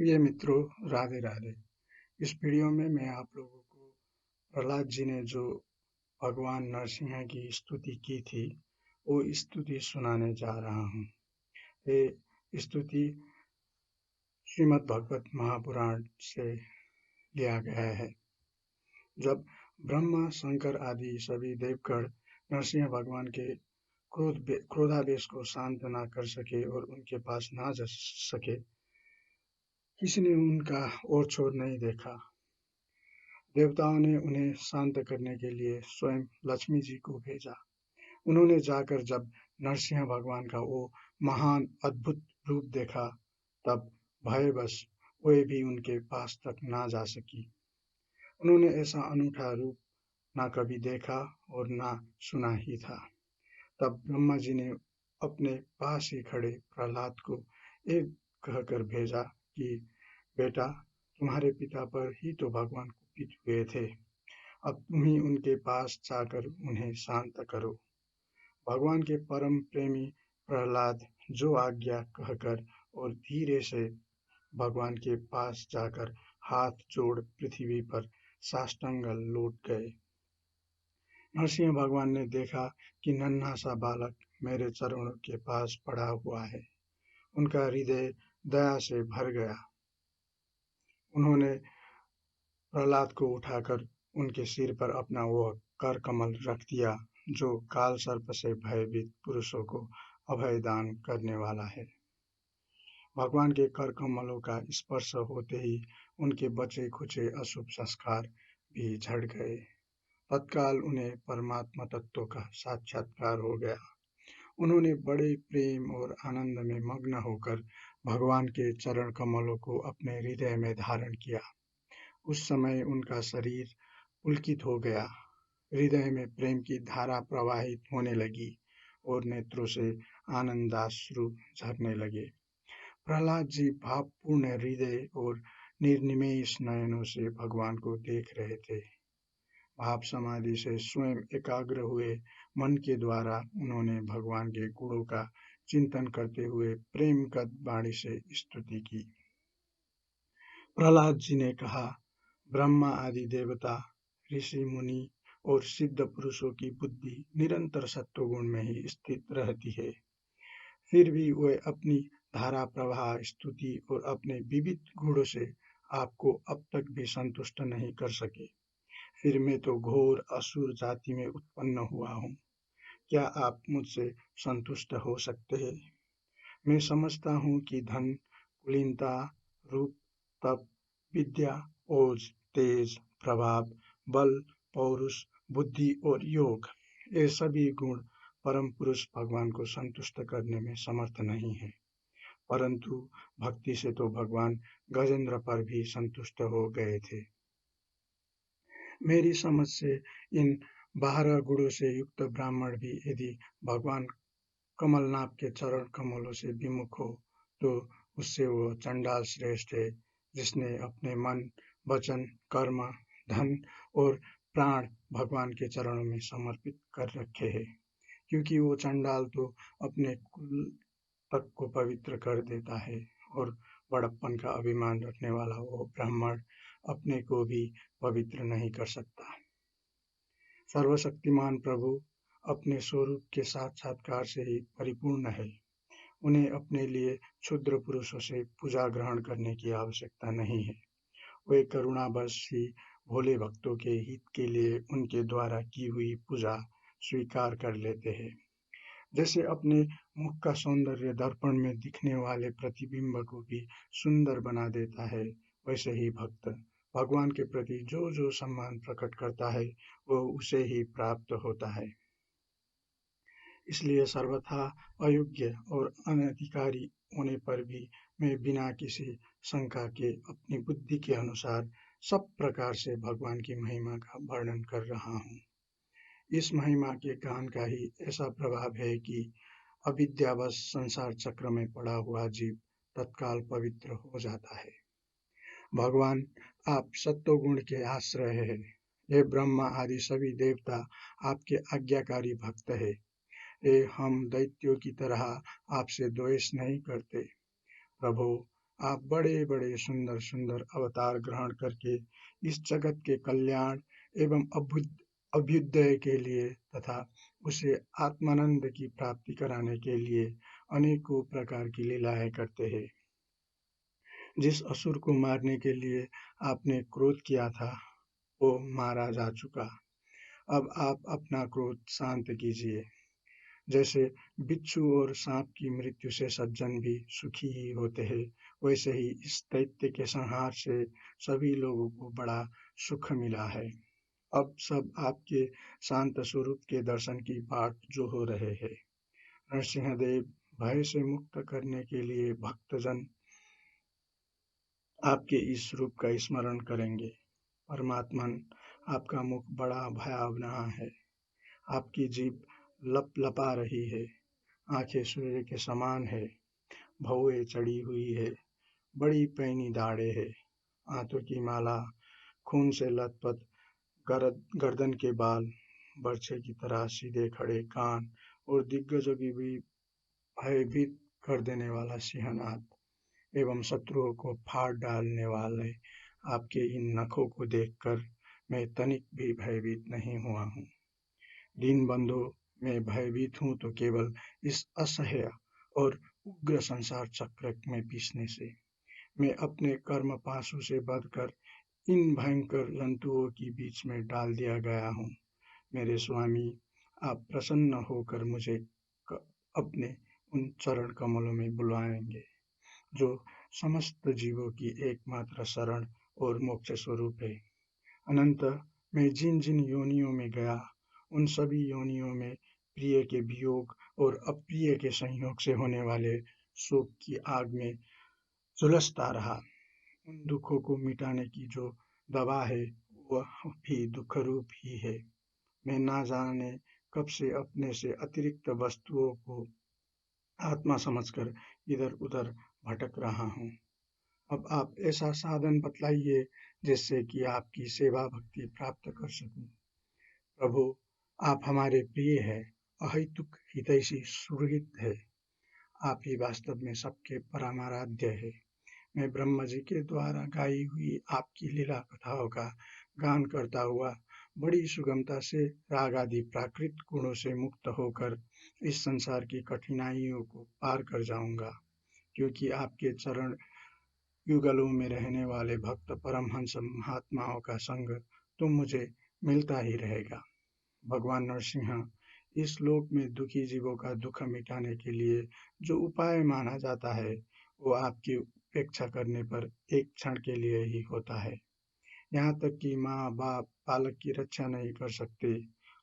प्रिय मित्रों, राधे राधे। इस वीडियो में मैं आप लोगों को प्रहलाद जी ने जो भगवान नरसिंह की स्तुति की थी, वो स्तुति सुनाने जा रहा हूँ। ये स्तुति श्रीमद् भागवत महापुराण से लिया गया है। जब ब्रह्मा, शंकर आदि सभी देवगण नरसिंह भगवान के क्रोधावेश को शांत न कर सके और उनके पास ना जा सके, किसी ने उनका ओर छोर नहीं देखा। देवताओं ने उन्हें शांत करने के लिए स्वयं लक्ष्मी जी को भेजा। उन्होंने जाकर जब नरसिंह भगवान का वो महान अद्भुत रूप देखा, तब भयवश वे भी उनके पास तक ना जा सकी। उन्होंने ऐसा अनूठा रूप ना कभी देखा और ना सुना ही था। तब ब्रह्मा जी ने अपने पास ही खड़े प्रहलाद को एक कहकर भेजा कि बेटा, तुम्हारे पिता पर ही तो भगवान कुपित हुए थे। अब तुम ही उनके पास जाकर उन्हें शांत करो। भगवान के परम प्रेमी प्रहलाद जो आज्ञा कहकर और धीरे से भगवान के पास जाकर हाथ जोड़ पृथ्वी पर साष्टांग लौट गए। नरसिंह भगवान ने देखा कि नन्हा सा बालक मेरे चरणों के पास पड़ा हुआ है। उनका हृदय दया से भर गया। उन्होंने प्रहलाद को उठाकर उनके सिर पर अपना वह कर कमल रख दिया जो काल सर्प से भयभीत पुरुषों को अभय दान करने वाला है। भगवान के कर कमलों का स्पर्श होते ही उनके बचे खुचे अशुभ संस्कार भी झड़ गए। तत्काल उन्हें परमात्मा तत्व का साक्षात्कार हो गया। उन्होंने बड़े प्रेम और आनंद में मग्न होकर भगवान के चरण कमलों को अपने हृदय में धारण किया। उस समय उनका शरीर पुलकित हो गया, हृदय में प्रेम की धारा प्रवाहित होने लगी और नेत्रों से आनंदाश्रु झरने लगे। प्रहलाद जी भावपूर्ण हृदय और निर्निमेष नयनों से भगवान को देख रहे थे। भाव समाधि से स्वयं एकाग्र हुए मन के द्वारा उन्होंने भगवान के गुणों का चिंतन करते हुए प्रेमगत वाणी से स्तुति की। प्रहलाद जी ने कहा, ब्रह्मा आदि देवता, ऋषि मुनि और सिद्ध पुरुषों की बुद्धि निरंतर सत्वगुण में ही स्थित रहती है। फिर भी वे अपनी धारा प्रवाह स्तुति और अपने विविध गुणों से आपको अब तक भी संतुष्ट नहीं कर सके। फिर मैं तो घोर असुर जाति में उत्पन्न हुआ हूँ। क्या आप मुझसे संतुष्ट हो सकते हैं? मैं समझता हूँ कि धन, कुलीनता, रूप, तप, विद्या, ओज, तेज, प्रभाव, बल, पौरुष, बुद्धि और योग, ये सभी गुण परम पुरुष भगवान को संतुष्ट करने में समर्थ नहीं है। परंतु भक्ति से तो भगवान गजेंद्र पर भी संतुष्ट हो गए थे। मेरी समझ से इन 12 गुणों से युक्त ब्राह्मण भी यदि भगवान कमलनाथ के चरण कमलों से विमुख हो, तो उससे वो चंडाल श्रेष्ठ है, जिसने अपने मन, वचन, कर्म, धन और प्राण भगवान के चरणों में समर्पित कर रखे हैं। क्योंकि वो चंडाल तो अपने कुल तक को पवित्र कर देता है और बड़प्पन का अभिमान रखने वाला वो ब्राह्मण अपने को भी पवित्र नहीं कर सकता। सर्वशक्तिमान प्रभु अपने स्वरूप के साक्षात्कार से ही परिपूर्ण है। उन्हें अपने लिए क्षुद्र पुरुषों से पूजा ग्रहण करने की आवश्यकता नहीं है। वे करुणावश ही भोले भक्तों के हित के लिए उनके द्वारा की हुई पूजा स्वीकार कर लेते हैं। जैसे अपने मुख का सौंदर्य दर्पण में दिखने वाले प्रतिबिंब को भी सुंदर बना देता है, वैसे ही भक्त भगवान के प्रति जो जो सम्मान प्रकट करता है, वो उसे ही प्राप्त होता है। इसलिए सर्वथा अयोग्य और अनधिकारी होने पर भी मैं बिना किसी शंका के अपनी बुद्धि के अनुसार सब प्रकार से भगवान की महिमा का वर्णन कर रहा हूँ। इस महिमा के गान का ही ऐसा प्रभाव है कि अविद्यावश संसार चक्र में पड़ा हुआ जीव तत्काल पवित्र हो जाता है। भगवान, आप सत्वगुण के आश्रय हैं। ये ब्रह्मा आदि सभी देवता आपके आज्ञाकारी भक्त हैं। ये हम दैत्यों की तरह आपसे द्वेष नहीं करते। प्रभु, आप बड़े बड़े सुंदर सुंदर अवतार ग्रहण करके इस जगत के कल्याण एवं अभ्युदय के लिए तथा उसे आत्मानंद की प्राप्ति कराने के लिए अनेकों प्रकार की लीलाएं करते हैं। जिस असुर को मारने के लिए आपने क्रोध किया था वो मारा जा चुका। अब आप अपना क्रोध शांत कीजिए। जैसे बिच्छू और सांप की मृत्यु से सज्जन भी सुखी ही होते हैं, वैसे ही इस दैत्य के संहार से सभी लोगों को बड़ा सुख मिला है। अब सब आपके शांत स्वरूप के दर्शन की बाट जो हो रहे हैं। नरसिंहदेव भय से मुक्त करने के लिए भक्तजन आपके इस रूप का स्मरण करेंगे। परमात्मन, आपका मुख बड़ा भयावना है। आपकी जीभ लपलपा रही है, आंखें सूर्य के समान है, भौएं चढ़ी हुई है, बड़ी पैनी दाढ़ें है, आंतों की माला, खून से लथपथ गर्दन के बाल, बर्छे की तरह सीधे खड़े कान और दिग्गजों की भी भयभीत कर देने वाला सिंहनाद एवं शत्रुओं को फाड़ डालने वाले आपके इन नखों को देखकर मैं तनिक भी भयभीत नहीं हुआ हूँ। दीनबंधु, मैं भयभीत हूँ तो केवल इस असह्य और उग्र संसार चक्र में पीसने से। मैं अपने कर्म पाशु से बंधकर इन भयंकर जंतुओं के बीच में डाल दिया गया हूँ। मेरे स्वामी, आप प्रसन्न होकर मुझे अपने उन चरण कमलों में बुलाएंगे जो समस्त जीवों की एकमात्र शरण और मोक्ष स्वरूप है। अनंत मैं जिन जिन योनियों में गया, उन सभी योनियों में प्रिय के वियोग और अप्रिय के संयोग से होने वाले शोक की आग में झुलसता रहा। उन दुखों को मिटाने की जो दवा है वह भी दुख रूप ही है। मैं ना जाने कब से अपने से अतिरिक्त वस्तुओं को आत्मा समझकर इधर उधर भटक रहा हूँ। अब आप ऐसा साधन बतलाइए जिससे कि आपकी सेवा भक्ति प्राप्त कर सकूं। प्रभु, आप हमारे प्रिय हैं, अहेतुक हितैषी सुहृद है। आप ही वास्तव में सबके परमाराध्य है। मैं ब्रह्म जी के द्वारा गाई हुई आपकी लीला कथाओं का गान करता हुआ बड़ी सुगमता से राग आदि प्राकृत गुणों से मुक्त होकर इस संसार की कठिनाइयों को पार कर जाऊंगा, क्योंकि आपके चरण युगलों में रहने वाले भक्त परमहंस महात्माओं का संग तो मुझे मिलता ही रहेगा। भगवान नरसिंह, इस लोक में दुखी जीवों का दुख मिटाने के लिए जो उपाय माना जाता है वो आपकी उपेक्षा करने पर एक क्षण के लिए ही होता है। यहाँ तक कि माँ बाप बालक की रक्षा नहीं कर सकते,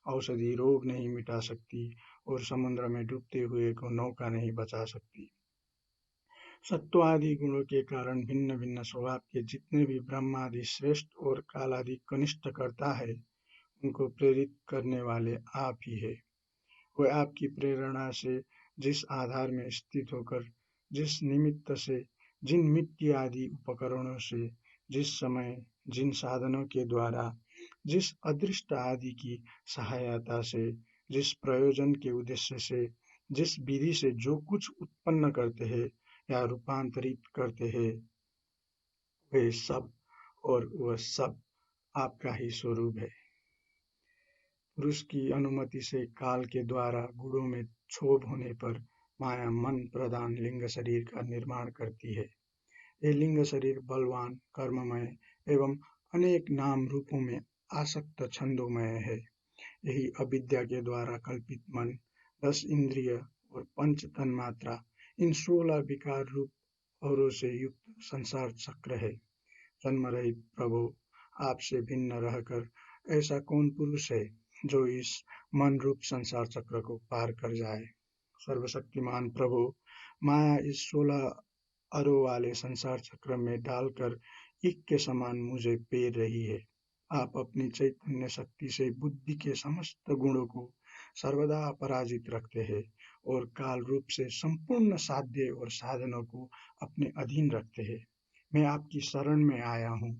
औषधि रोग नहीं मिटा सकती और समुद्र में डूबते हुए को नौका नहीं बचा सकती। सत्व आदि गुणों के कारण भिन्न भिन्न स्वभाव के जितने भी ब्रह्म आदि श्रेष्ठ और काल आदि कनिष्ठ करता है, उनको प्रेरित करने वाले आप ही है। वह आपकी प्रेरणा से जिस आधार में स्थित होकर, जिस निमित्त से, जिन मिट्टी आदि उपकरणों से, जिस समय, जिन साधनों के द्वारा, जिस अदृष्ट आदि की सहायता से, जिस प्रयोजन के उद्देश्य से, जिस विधि से जो कुछ उत्पन्न करते हैं या रूपांतरित करते हैं, वे सब और वह सब आपका ही स्वरूप है। पुरुष की अनुमति से काल के द्वारा गुणों में क्षोभ होने पर माया मन प्रदान लिंग शरीर का निर्माण करती है। ये लिंग शरीर बलवान, कर्ममय एवं अनेक नाम रूपों में आसक्त छंदोमय है। यही अविद्या के द्वारा कल्पित मन, 10 इंद्रिय और पंच तन्मात्रा, इन 16 विकार रूप औरों से युक्त संसार चक्र है। जन्म रहित प्रभु, आपसे भिन्न रहकर ऐसा कौन पुरुष है जो इस मन रूप संसार चक्र को पार कर जाए। सर्वशक्तिमान प्रभु, माया इस 16 अरों वाले संसार चक्र में डालकर एक के समान मुझे पेर रही है। आप अपनी चैतन्य शक्ति से बुद्धि के समस्त गुणों को सर्वदा पराजित रखते हैं और काल रूप से संपूर्ण साध्य और साधनों को अपने अधीन रखते हैं। मैं आपकी शरण में आया हूँ,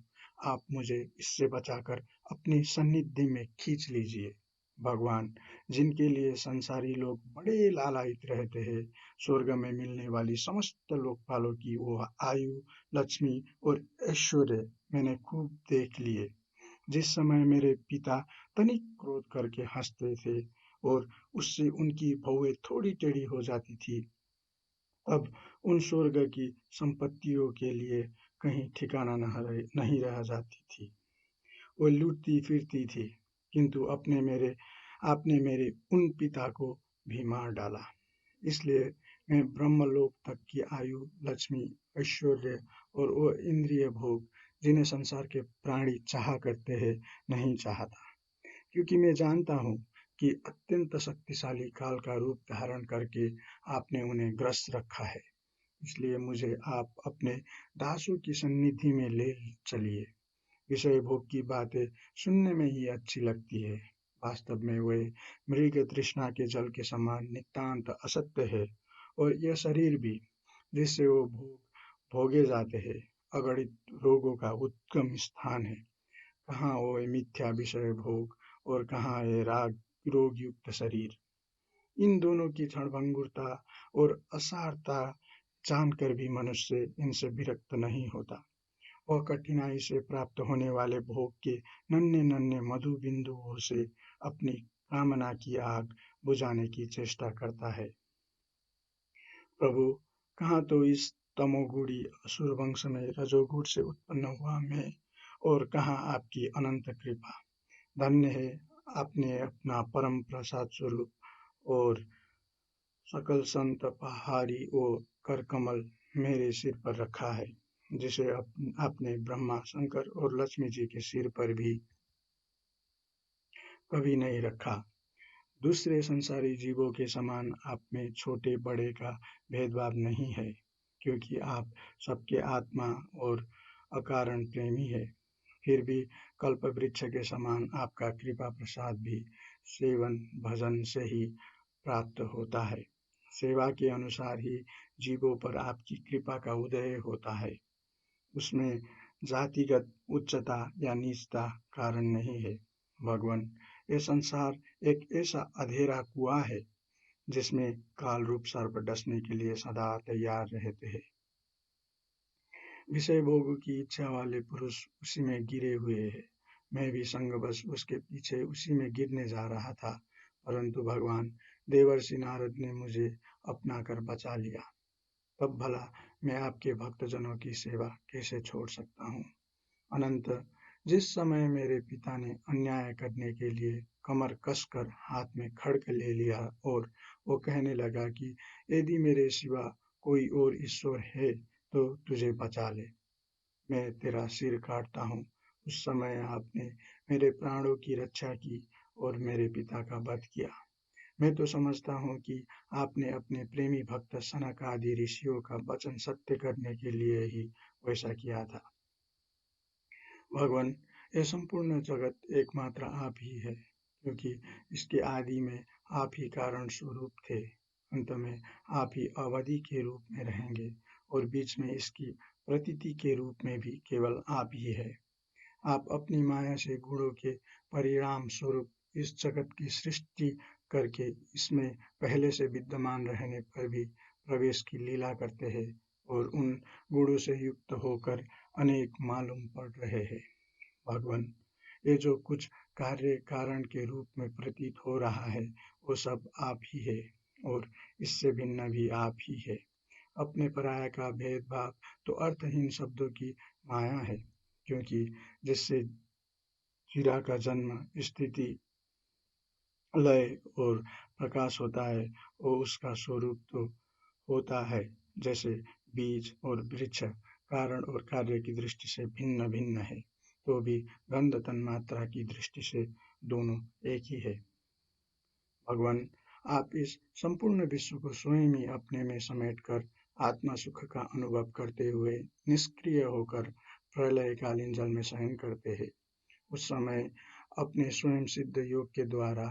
आप मुझे इससे बचाकर अपनी सन्निधि में खींच लीजिए। भगवान, जिनके लिए संसारी लोग बड़े लालायित रहते हैं, स्वर्ग में मिलने वाली समस्त लोकपालों की वो आयु, लक्ष्मी और ऐश्वर्य मैंने खूब देख लिए। जिस समय मेरे पिता तनिक क्रोध करके हंसते थे और उससे उनकी भौहें थोड़ी टेढ़ी हो जाती थी, तब उन स्वर्ग की संपत्तियों के लिए कहीं ठिकाना नहीं रह जाती थी। वो लूटती फिरती थी, किंतु आपने मेरे उन पिता को भी मार डाला। इसलिए मैं ब्रह्मलोक तक की आयु, लक्ष्मी, ऐश्वर्य और वो इंद्रिय भोग जिन्हें संसार के प्राणी चाहा करते हैं, नहीं चाहता, क्योंकि मैं जानता हूँ कि अत्यंत शक्तिशाली काल का रूप धारण करके आपने उन्हें ग्रस्त रखा है। इसलिए मुझे आप अपने दासों की सन्निधि में ले चलिए। विषय भोग की बातें सुनने में ही अच्छी लगती है, वास्तव में वे मृग तृष्णा के जल के समान नितांत असत्य है। और यह शरीर भी, जिससे वो भोगे जाते हैं, अगणित रोगों का उत्तम स्थान है। कहाँ वो मिथ्या विषय भोग और कहाँ ये राग रोग युक्त शरीर। इन दोनों की क्षणभंगुरता और असारता जानकर भी मनुष्य इनसे विरक्त नहीं होता। वह कठिनाई से प्राप्त होने वाले भोग के नन्हे नन्हे मधु बिंदुओं से अपनी कामना की आग बुझाने की चेष्टा करता है। प्रभु, कहाँ तो इस तमोगुणी असुर वंश में रजोगुण से उत्पन्न हुआ मैं, और कहाँ आपकी अनंत कृपा। धन्य है आपने अपना परम प्रसाद स्वरूप और सकल संत पहाड़ी ओ कर कमल मेरे सिर पर रखा है, जिसे आपने ब्रह्मा, शंकर और लक्ष्मी जी के सिर पर भी कभी नहीं रखा। दूसरे संसारी जीवों के समान आप में छोटे बड़े का भेदभाव नहीं है, क्योंकि आप सबके आत्मा और अकारण प्रेमी है। फिर भी कल्प वृक्ष के समान आपका कृपा प्रसाद भी सेवन भजन से ही प्राप्त होता है। सेवा के अनुसार ही जीवों पर आपकी कृपा का उदय होता है। उसमें जातिगत उच्चता या नीचता कारण नहीं है। भगवान, ये संसार एक ऐसा अधेरा कुआं है जिसमें काल रूप सर्प डसने के लिए सदा तैयार रहते हैं। विषय भोगों की इच्छा वाले पुरुष उसी में गिरे हुए हैं। मैं भी संगवश उसके पीछे उसी में गिरने जा रहा था, परंतु भगवान, देवर्षि नारद ने मुझे अपना कर बचा लिया। तब भला मैं आपके भक्तजनों की सेवा कैसे छोड़ सकता हूँ। अनंत, जिस समय मेरे पिता ने अन्याय करने के लिए कमर कसकर हाथ में खड्ग ले लिया और वो कहने लगा कि यदि मेरे सिवा कोई और ईश्वर है तो तुझे बचा ले, मैं तेरा सिर काटता हूँ, उस समय आपने मेरे प्राणों की रक्षा की और मेरे पिता का वध किया। मैं तो समझता हूँ कि आपने अपने प्रेमी भक्त सनक आदि ऋषियों का वचन सत्य करने के लिए ही वैसा किया था। भगवान, यह संपूर्ण जगत एकमात्र आप ही है, क्योंकि इसके आदि में आप ही कारण स्वरूप थे, अंत में आप ही अवधि के रूप में रहेंगे और बीच में इसकी प्रतीति के रूप में भी केवल आप ही है। आप अपनी माया से गुणों के परिणाम स्वरूप इस जगत की सृष्टि करके इसमें पहले से विद्यमान रहने पर भी प्रवेश की लीला करते हैं और उन गुणों से युक्त होकर अनेक मालूम पड़ रहे हैं। भगवान, ये जो कुछ कार्य कारण के रूप में प्रतीत हो रहा है, वो सब आप ही है और इससे भिन्न भी आप ही है। अपने पराया का भेदभाव तो अर्थहीन शब्दों की माया है, क्योंकि जिससे जीरा का जन्म, स्थिति, लय और प्रकाश होता है, वो उसका स्वरूप तो होता है। जैसे बीज और वृक्ष कारण और कार्य की दृष्टि से भिन्न भिन्न है, तो भी गंध तन्मात्रा की दृष्टि से दोनों एक ही है। भगवान, आप इस संपूर्ण विश्व को स्वयं ही अपने में समेटकर आत्मा सुख का अनुभव करते हुए निष्क्रिय होकर प्रलयकालीन जल में शयन करते हैं। उस समय अपने स्वयं सिद्ध योग के द्वारा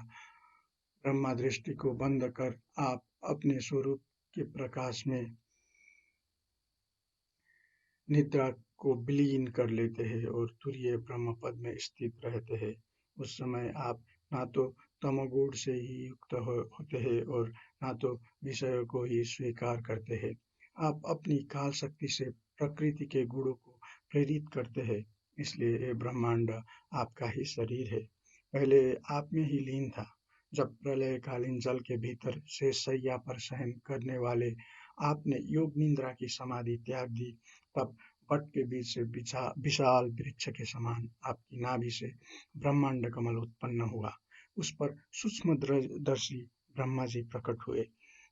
ब्रह्मा दृष्टि को बंद कर आप अपने स्वरूप के प्रकाश में निद्रा को विलीन कर लेते हैं और तुरीय ब्रह्म पद में स्थित रहते हैं। उस समय आप ना तो तमोगुण से ही युक्त होते हैं और ना तो विषयों को ही स्वीकार करते हैं। आप अपनी काल शक्ति से प्रकृति के गुणों को प्रेरित करते हैं, इसलिए ये ब्रह्मांड आपका ही शरीर है। पहले आप में ही लीन था। जब प्रलयकालीन जल के भीतर से शैया पर शयन करने वाले आपने योग निद्रा की समाधि त्याग दी, तब वट के बीच से विशाल वृक्ष के समान आपकी नाभि से ब्रह्मांड कमल उत्पन्न हुआ। उस पर सूक्ष्मदर्शी ब्रह्मा जी प्रकट हुए।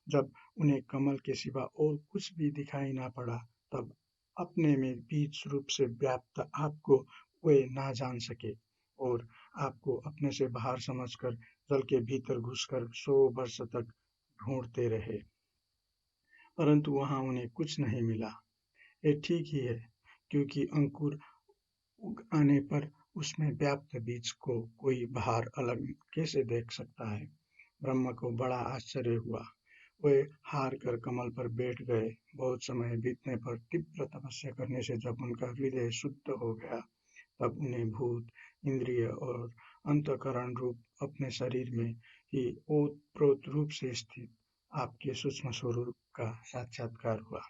जब उन्हें कमल के सिवा और कुछ भी दिखाई ना पड़ा, तब अपने में बीज रूप से व्याप्त आपको वे ना जान सके और आपको अपने से बाहर समझकर जल के भीतर घुसकर 100 वर्ष तक ढूंढते रहे, परंतु वहां उन्हें कुछ नहीं मिला। ये ठीक ही है, क्योंकि अंकुर उग आने पर उसमें व्याप्त बीज को कोई बाहर अलग कैसे देख सकता है। ब्रह्मा को बड़ा आश्चर्य हुआ। वे हार कर कमल पर बैठ गए। बहुत समय बीतने पर तीव्र तपस्या करने से जब उनका हृदय शुद्ध हो गया, तब उन्हें भूत, इंद्रिय और अंतःकरण रूप अपने शरीर में ही ओतप्रोत रूप से स्थित आपके सूक्ष्म स्वरूप का साक्षात्कार हुआ।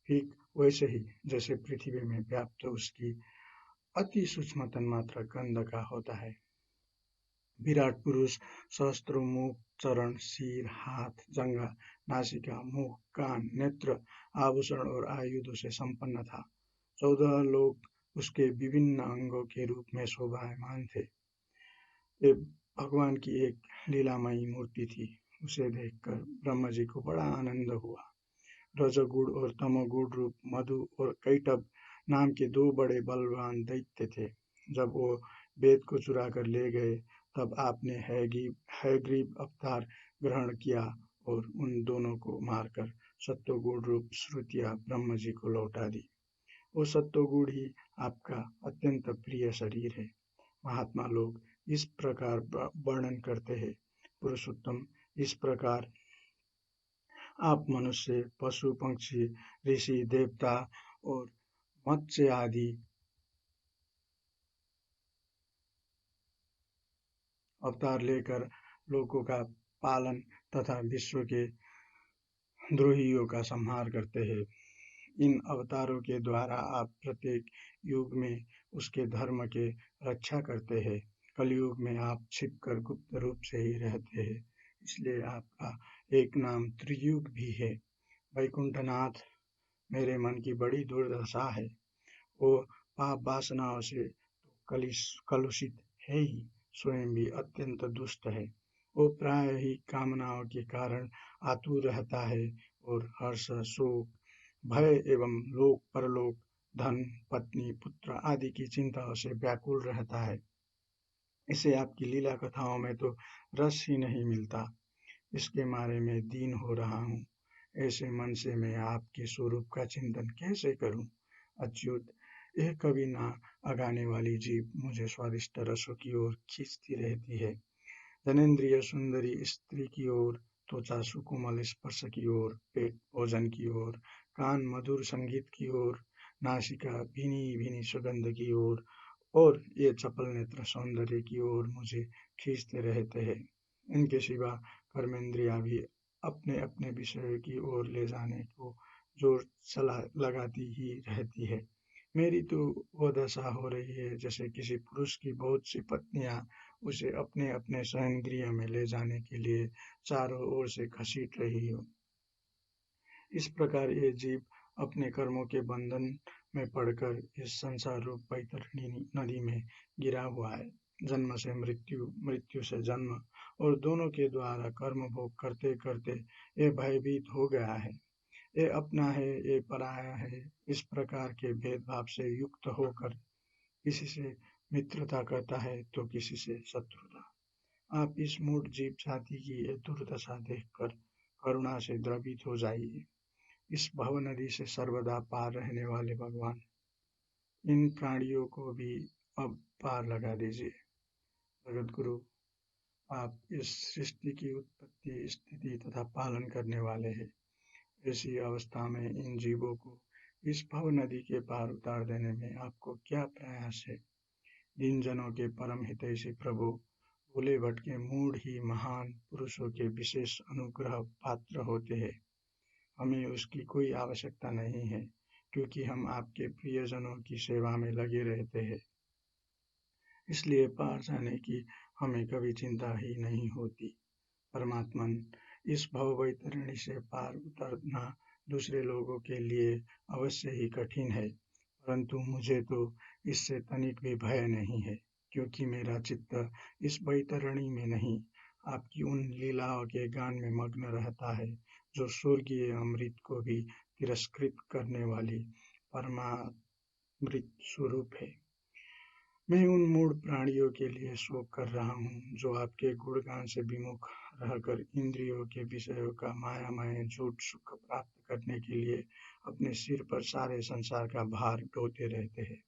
ठीक वैसे ही जैसे पृथ्वी में व्याप्त उसकी अति सूक्ष्म तन्मात्रा गंध का होता है। विराट पुरुष सहस्त्रों मुख, चरण, सिर, हाथ, जंघा, नासिका, मुख, कान, नेत्र, आभूषण और आयुधों से संपन्न था। 14 लोग उसके विभिन्न अंगों के रूप में शोभायमान थे। ये भगवान की एक लीलामयी मूर्ति थी। उसे देखकर ब्रह्मा जी को बड़ा आनंद हुआ। रजोगुण और तमोगुण रूप मधु और कैटभ नाम के 2 बड़े बलवान दैत्य थे। जब वो वेद को चुरा कर ले गए, तब आपने हैग्रीव अवतार ग्रहण किया और उन दोनों को मारकर सत्वगुण रूप श्रुतियाँ ब्रह्म जी को लौटा दी। वो सत्वगुण ही आपका अत्यंत प्रिय शरीर है। महात्मा लोग इस प्रकार वर्णन करते हैं। पुरुषोत्तम, इस प्रकार आप मनुष्य, पशु, पक्षी, ऋषि, देवता और मत्स्य आदि अवतार लेकर लोगों का पालन तथा विश्व के द्रोहियों का संहार करते हैं। इन अवतारों के द्वारा आप प्रत्येक युग में उसके धर्म के रक्षा करते हैं। कलयुग में आप छिपकर गुप्त रूप से ही रहते हैं, इसलिए आपका एक नाम त्रियुग भी है। वैकुंठनाथ, मेरे मन की बड़ी दुर्दशा है। वो पाप वासनाओं से तो कलुषित है ही, स्वयं भी अत्यंत दुष्ट है। वो प्राय ही कामनाओं के कारण आतुर रहता है और हर्ष, शोक, भय एवं लोक परलोक, धन, पत्नी, पुत्र आदि की चिंताओं से व्याकुल रहता है। इसे आपकी लीला कथाओं में तो रस ही नहीं मिलता। इसके मारे मैं दीन हो रहा हूँ। ऐसे मन से मैं आपके स्वरूप का चिंतन कैसे करूं? अच्युत, यह कभी ना अगाने वाली जीभ मुझे स्वादिष्ट रसों की ओर खींचती रहती है। जनेंद्रिय सुंदरी स्त्री की ओर, त्वचा सुकोमल स्पर्श की ओर, पेट भोजन की ओर, कान मधुर संगीत की ओर, नासिका भीनी भीनी सुगंध की ओर और ये चपल नेत्र सौंदर्य की ओर मुझे खींचते रहते हैं। इनके सिवा कर्मेंद्रियां भी अपने अपने विषय की ओर ले जाने को जोर चला लगाती ही रहती है। मेरी तो वो दशा हो रही है जैसे किसी पुरुष की बहुत सी पत्नियां उसे अपने अपने सहन में ले जाने के लिए चारों ओर से घसीट रही हो। इस प्रकार ये जीव अपने कर्मों के बंधन में पड़कर इस संसार रूप बैतरणी नदी में गिरा हुआ है। जन्म से मृत्यु, मृत्यु से जन्म और दोनों के द्वारा कर्म भोग करते करते ये भयभीत हो गया है। ये अपना है, ये पराया है। इस प्रकार के भेदभाव से युक्त होकर किसी से मित्रता करता है तो किसी से शत्रुता। आप इस मूढ़ जीव जाति की ये दुर्दशा देखकर करुणा से द्रवित हो जाइए। इस भव नदी से सर्वदा पार रहने वाले भगवान, इन प्राणियों को भी अब पार लगा दीजिए। जगत गुरु, आप इस सृष्टि की उत्पत्ति, स्थिति तथा पालन करने वाले हैं। ऐसी अवस्था में इन जीवों को इस भव नदी के पार उतार देने में आपको क्या प्रयास है? दीन जनों के परम हितैषी प्रभु, भूले भटके मूढ़ ही महान पुरुषों के विशेष अनुग्रह पात्र होते हैं। हमें उसकी कोई आवश्यकता नहीं है, क्योंकि हम आपके प्रियजनों की सेवा में लगे रहते हैं। इसलिए पार जाने की हमें कभी चिंता ही नहीं होती। परमात्मन, इस भवबैतरणी से पार उतरना दूसरे लोगों के लिए अवश्य ही कठिन है, परंतु मुझे तो इससे तनिक भी भय नहीं है, क्योंकि मेरा चित्त इस बैतरणी में नहीं, आपकी उन लीलाओं के गान में मग्न रहता है, जो स्वर्गीय अमृत को भी तिरस्कृत करने वाली परमामृत स्वरूप है। मैं उन मूढ़ प्राणियों के लिए शोक कर रहा हूँ, जो आपके गुणगान से विमुख रहकर इंद्रियों के विषयों का मायामय झूठ सुख प्राप्त करने के लिए अपने सिर पर सारे संसार का भार ढोते रहते हैं।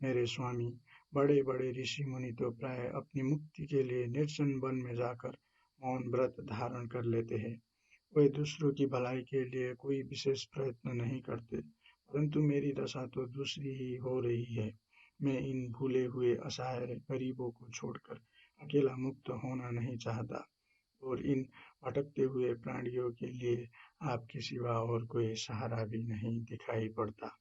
मेरे स्वामी, बड़े बड़े ऋषि मुनि तो प्राय अपनी मुक्ति के लिए निर्जन वन में जाकर मौन व्रत धारण कर लेते हैं। वे दूसरों की भलाई के लिए कोई विशेष प्रयत्न नहीं करते, परंतु मेरी दशा तो दूसरी ही हो रही है। मैं इन भूले हुए असहाय गरीबों को छोड़कर अकेला मुक्त होना नहीं चाहता, और इन भटकते हुए प्राणियों के लिए आपके सिवा और कोई सहारा भी नहीं दिखाई पड़ता।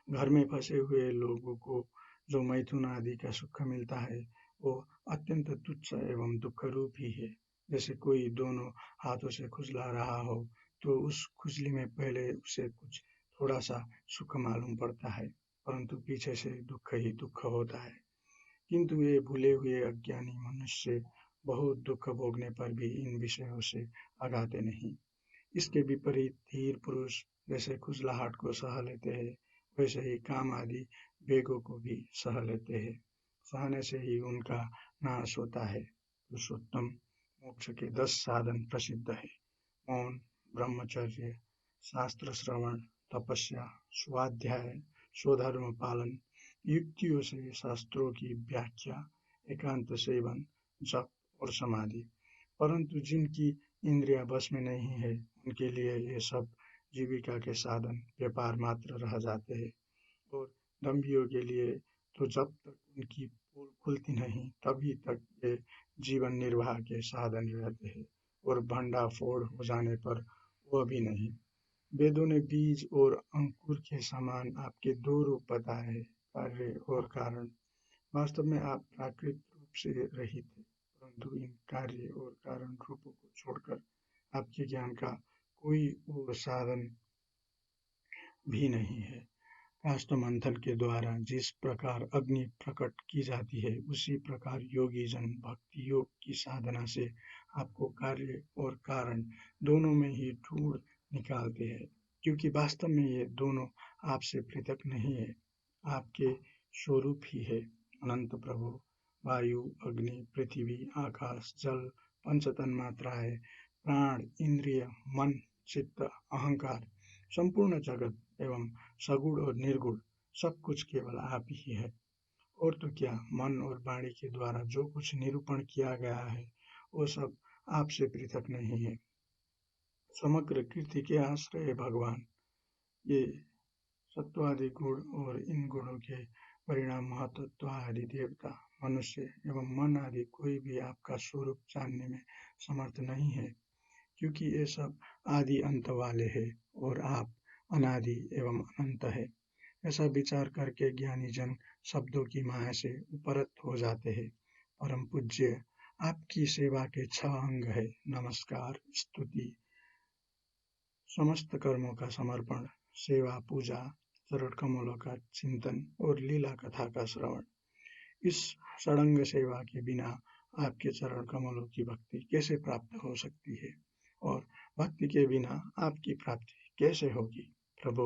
घर में फंसे हुए लोगों को जो मैथुन आदि का सुख मिलता है, वो अत्यंत तुच्छ एवं दुख रूप ही है। जैसे कोई दोनों हाथों से खुजला रहा हो, तो उस खुजली में पहले उसे कुछ थोड़ा सा सुख मालूम पड़ता है, परंतु पीछे से दुख ही दुख होता है। किंतु ये भूले हुए अज्ञानी मनुष्य बहुत दुख भोगने पर भी इन विषयों से आगाते नहीं। इसके विपरीत धीर पुरुष जैसे खुजलाहट को सह लेते हैं, वैसे ही काम आदि वेगों को भी सह लेते हैं। सहने से ही उनका नाश होता है। पुरुषोत्तम, मोक्ष के 10 साधन प्रसिद्ध है: मौन, ब्रह्मचर्य, शास्त्र श्रवण, तपस्या, स्वाध्याय, स्वधर्म पालन, युक्तियों से शास्त्रों की व्याख्या, एकांत सेवन, जप और समाधि। परंतु जिनकी इंद्रिया बस में नहीं है, उनके लिए ये सब जीविका के साधन व्यापार मात्र रह जाते हैं, और दम्भियों के लिए तो जब तक उनकी पोल खुलती नहीं, तभी तक ये जीवन निर्वाह के साधन रहते हैं, और भंडाफोड़ हो जाने पर वह भी नहीं। वेदों ने बीज और अंकुर के समान आपके 2 रूप बताए हैं, कार्य और कारण। वास्तव में आप प्राकृत रूप से रहित हैं, परंतु इन कार्य और कारण रूपों को छोड़कर आपके ज्ञान का कोई और साधन भी नहीं है। काष्ठ मंथन के द्वारा जिस प्रकार अग्नि प्रकट की जाती है, उसी प्रकार योगी जन भक्ति योग की साधना से आपको कार्य और कारण दोनों में ही ढूंढ निकालते हैं, क्योंकि वास्तव में ये दोनों आपसे पृथक नहीं है, आपके स्वरूप ही है। अनंत प्रभु, वायु, अग्नि, पृथ्वी, आकाश, जल, पंच तन्मात्राएं, प्राण, इंद्रिय, मन, चित्त, अहंकार, संपूर्ण जगत एवं सगुण और निर्गुण सब कुछ केवल आप ही है। और तो क्या, मन और वाणी के द्वारा जो कुछ निरूपण किया गया है, वो सब आपसे पृथक नहीं है। समग्र कीर्ति के आश्रय भगवान, ये सत्वादि गुण और इन गुणों के परिणाम महतत्व आदि देवता, मनुष्य एवं मन आदि कोई भी आपका स्वरूप जानने में समर्थ नहीं है, क्योंकि ये सब आदि अंत वाले हैं और आप अनादि एवं अनंत है। ऐसा विचार करके ज्ञानी जन शब्दों की माया से उपरत हो जाते हैं। परम पूज्य, आपकी सेवा के 6 अंग है: नमस्कार, स्तुति, समस्त कर्मों का समर्पण, सेवा पूजा, चरण कमलों का चिंतन और लीला कथा का श्रवण। इस षडंग सेवा के बिना आपके चरण कमलों की भक्ति कैसे प्राप्त हो सकती है, और भक्ति के बिना आपकी प्राप्ति कैसे होगी? प्रभु,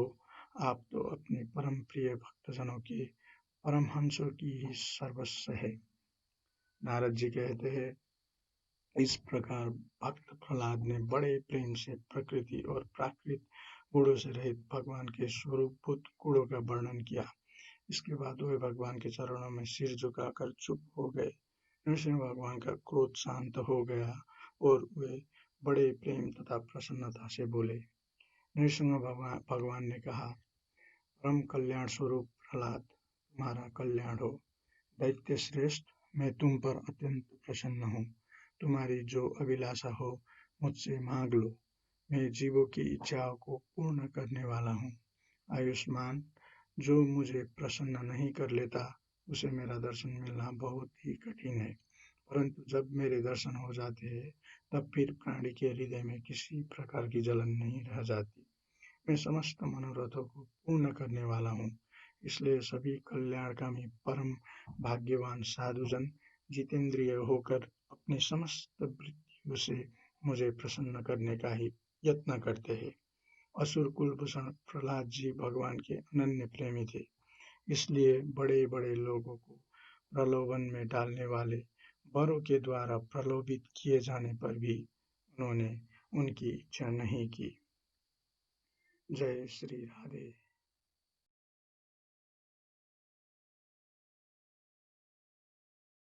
आप तो अपने परम प्रिय भक्तजनों के परमहंसों की ही सर्वस्व है। नारद जी कहते हैं, इस प्रकार भक्त प्रहलाद ने बड़े प्रेम से प्रकृति और प्राकृत गुणों से रहित भगवान के स्वरूपभूत गुणों का वर्णन किया। इसके बाद वे भगवान के चरणों में सिर झुकाकर चुप हो गए। नरसिंह भगवान का क्रोध शांत हो गया और वे बड़े प्रेम तथा प्रसन्नता से बोले। नरसिंह भगवान ने कहा, परम कल्याण स्वरूप प्रहलाद, तुम्हारा कल्याण हो। दैत्य श्रेष्ठ, मैं तुम पर अत्यंत प्रसन्न हूँ। तुम्हारी जो अभिलाषा हो मुझसे मांग लो। मैं जीवों की इच्छाओं को पूर्ण करने वाला हूँ। आयुष्मान, जो मुझे प्रसन्न नहीं कर लेता उसे मेरा दर्शन मिलना बहुत ही कठिन है। परंतु जब मेरे दर्शन हो जाते हैं तब फिर प्राणी के हृदय में किसी प्रकार की जलन नहीं रह जाती। मैं समस्त मनोरथों को पूर्ण करने वाला हूँ। इसलिए सभी कल्याणकामी परम भाग्यवान साधुजन जितेंद्रिय होकर अपनी समस्त वृत्तियों से मुझे प्रसन्न करने का ही यत्न करते हैं। असुर कुलभूषण प्रहलाद जी भगवान के अनन्य प्रेमी थे। इसलिए बड़े बड़े लोगों को प्रलोभन में डालने वाले वरों के द्वारा प्रलोभित किए जाने पर भी उन्होंने उनकी इच्छा नहीं की। जय श्री राधे।